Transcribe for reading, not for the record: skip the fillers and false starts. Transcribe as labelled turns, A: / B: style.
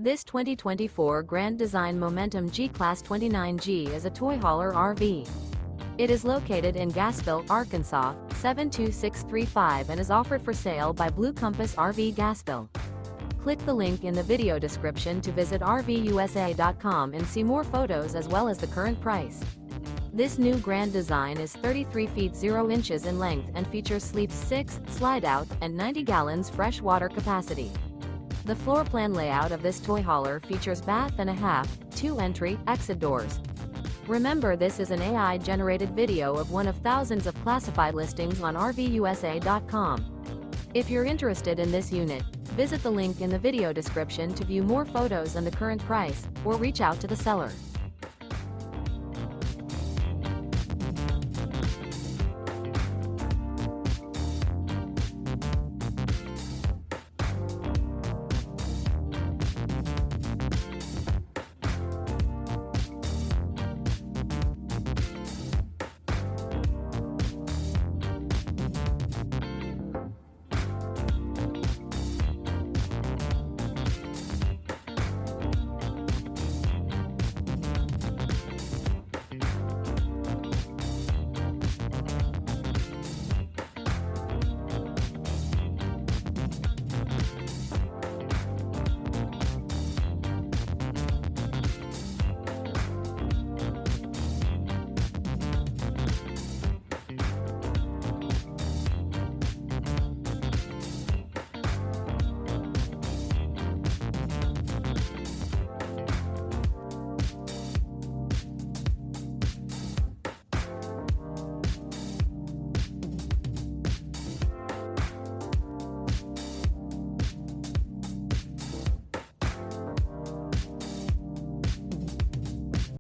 A: This 2024 Grand Design Momentum G-Class 29G is a toy hauler RV. It is located in Gassville, Arkansas, 72635 and is offered for sale by Blue Compass RV Gassville. Click the link in the video description to visit RVUSA.com and see more photos as well as the current price. This new Grand Design is 33 feet 0 inches in length and features sleeps 6, slide-out, and 90 gallons fresh water capacity. The floor plan layout of this toy hauler features bath and a half, 2 entry, exit doors. Remember, this is an AI-generated video of one of thousands of classified listings on RVUSA.com. If you're interested in this unit, visit the link in the video description to view more photos and the current price, or reach out to the seller.